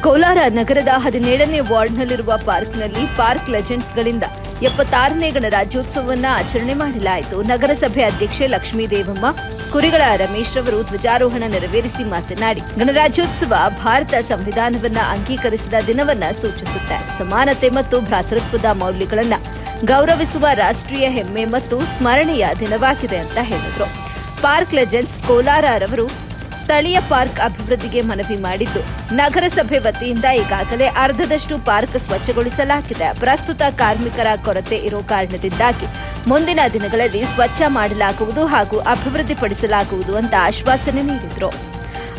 ಕೋಲಾರ ನಗರದ 17ನೇ ವಾರ್ಡ್ನಲ್ಲಿರುವ ಪಾರ್ಕ್ನಲ್ಲಿ ಪಾರ್ಕ್ ಲೆಜೆಂಡ್ಸ್ಗಳಿಂದ 76ನೇ ಗಣರಾಜ್ಯೋತ್ಸವವನ್ನು ಆಚರಣೆ ಮಾಡಲಾಯಿತು. ನಗರಸಭೆ ಅಧ್ಯಕ್ಷೆ ಲಕ್ಷ್ಮೀ ದೇವಮ್ಮ ಕುರಿಗಳ ರಮೇಶ್ ರವರು ಧ್ವಜಾರೋಹಣ ನೆರವೇರಿಸಿ ಮಾತನಾಡಿ, ಗಣರಾಜ್ಯೋತ್ಸವ ಭಾರತ ಸಂವಿಧಾನವನ್ನ ಅಂಗೀಕರಿಸಿದ ದಿನವನ್ನ ಸೂಚಿಸುತ್ತೆ. ಸಮಾನತೆ ಮತ್ತು ಭ್ರಾತೃತ್ವದ ಮೌಲ್ಯಗಳನ್ನು ಗೌರವಿಸುವ ರಾಷ್ಟ್ರೀಯ ಹೆಮ್ಮೆ ಮತ್ತು ಸ್ಮರಣೆಯ ದಿನವಾಗಿದೆ ಅಂತ ಹೇಳಿದರು. ಪಾರ್ಕ್ ಲೆಜೆಂಡ್ಸ್ ಕೋಲಾರ ರವರು ಸ್ಥಳೀಯ ಪಾರ್ಕ್ ಅಭಿವೃದ್ಧಿಗೆ ಮನವಿ ಮಾಡಿದ್ದು, ನಗರಸಭೆ ವತಿಯಿಂದ ಈಗಾಗಲೇ ಅರ್ಧದಷ್ಟು ಪಾರ್ಕ್ ಸ್ವಚ್ಛಗೊಳಿಸಲಾಗಿದೆ. ಪ್ರಸ್ತುತ ಕಾರ್ಮಿಕರ ಕೊರತೆ ಇರೋ ಕಾರಣದಿಂದಾಗಿ ಮುಂದಿನ ದಿನಗಳಲ್ಲಿ ಸ್ವಚ್ಛ ಮಾಡಲಾಗುವುದು ಹಾಗೂ ಅಭಿವೃದ್ಧಿಪಡಿಸಲಾಗುವುದು ಅಂತ ಆಶ್ವಾಸನೆ ನೀಡಿದರು.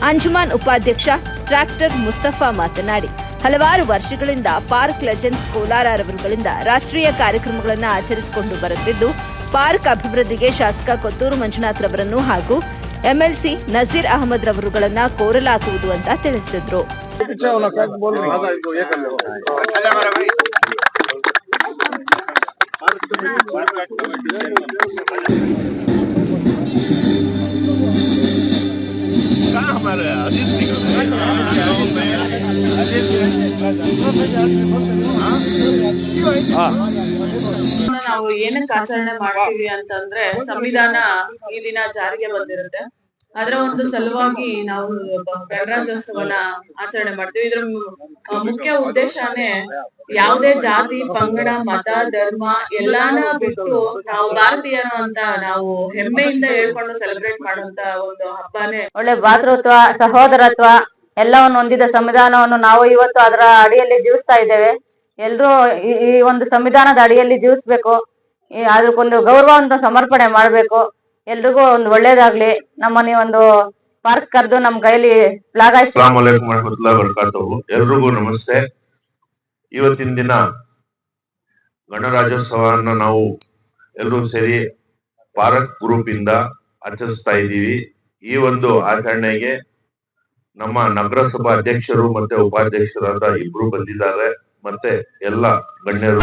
ಅಂಜುಮಾನ್ ಉಪಾಧ್ಯಕ್ಷ ಟ್ರ್ಯಾಕ್ಟರ್ ಮುಸ್ತಫಾ ಮಾತನಾಡಿ, ಹಲವಾರು ವರ್ಷಗಳಿಂದ ಪಾರ್ಕ್ ಲೆಜೆಂಡ್ಸ್ ಕೋಲಾರ ರವರುಗಳಿಂದ ರಾಷ್ಟ್ರೀಯ ಕಾರ್ಯಕ್ರಮಗಳನ್ನು ಆಚರಿಸಿಕೊಂಡು ಬರುತ್ತಿದ್ದು, ಪಾರ್ಕ್ ಅಭಿವೃದ್ಧಿಗೆ ಶಾಸಕ ಕೊತ್ತೂರು ಮಂಜುನಾಥ್ ರವರನ್ನು ಹಾಗೂ ಎಂಎಲ್ಸಿ ನಜೀರ್ ಅಹಮದ್ ರವರುಗಳನ್ನ ಕೋರಲಾಗುವುದು ಅಂತ ತಿಳಿಸಿದ್ರು. ನಾವು ಏನಕ್ಕೆ ಆಚರಣೆ ಮಾಡ್ತೀವಿ ಅಂತಂದ್ರೆ, ಸಂವಿಧಾನ ಈ ದಿನ ಜಾರಿಗೆ ಬಂದಿರುತ್ತೆ. ಅದರ ಒಂದು ಸಲುವಾಗಿ ನಾವು ಗಣರಾಜ್ಯೋತ್ಸವನ ಆಚರಣೆ ಮಾಡ್ತೀವಿ. ಇದ್ರ ಮುಖ್ಯ ಉದ್ದೇಶನೇ ಯಾವುದೇ ಜಾತಿ, ಪಂಗಡ, ಮತ, ಧರ್ಮ ಎಲ್ಲಾನ ಬಿಟ್ಟು ನಾವು ಭಾರತೀಯರು ಅಂತ ನಾವು ಹೆಮ್ಮೆಯಿಂದ ಹೇಳ್ಕೊಂಡು ಸೆಲೆಬ್ರೇಟ್ ಮಾಡುವಂತ ಒಂದು ಹಬ್ಬನೇ. ಒಳ್ಳೆ ಭಾತೃತ್ವ, ಸಹೋದರತ್ವ ಎಲ್ಲವನ್ನು ಹೊಂದಿದ ಸಂವಿಧಾನವನ್ನು ನಾವು ಇವತ್ತು ಅದರ ಅಡಿಯಲ್ಲಿ ಜೀವಿಸ್ತಾ ಇದ್ದೇವೆ. ಎಲ್ರೂ ಈ ಒಂದು ಸಂವಿಧಾನದ ಅಡಿಯಲ್ಲಿ ಜೀವಿಸ್ಬೇಕು. ಅದಕ್ಕೊಂದು ಗೌರವವನ್ನು ಸಮರ್ಪಣೆ ಮಾಡ್ಬೇಕು. ಎಲ್ರಿಗೂ ಒಂದು ಒಳ್ಳೇದಾಗ್ಲಿ. ನಮ್ಮನ್ನ ಒಂದು ಪಾರ್ಕ್ ಕರೆದು ನಮ್ ಕೈಲಿ ಫ್ಲಾಗ್ ಎಲ್ರಿಗೂ ನಮಸ್ತೆ. ಇವತ್ತಿನ ದಿನ ಗಣರಾಜ್ಯೋತ್ಸವನ್ನ ನಾವು ಎಲ್ಲರೂ ಸೇರಿ ಪಾರ್ಕ್ ಗ್ರೂಪ್ ಇಂದ ಆಚರಿಸ್ತಾ ಇದ್ದೀವಿ. ಈ ಒಂದು ಆಚರಣೆಗೆ ನಮ್ಮ ನಗರಸಭಾ ಅಧ್ಯಕ್ಷರು ಮತ್ತೆ ಉಪಾಧ್ಯಕ್ಷರಾದ ಇಬ್ರು ಬಂದಿದ್ದಾರೆ, ಮತ್ತೆ ಎಲ್ಲ ಗಣ್ಯರು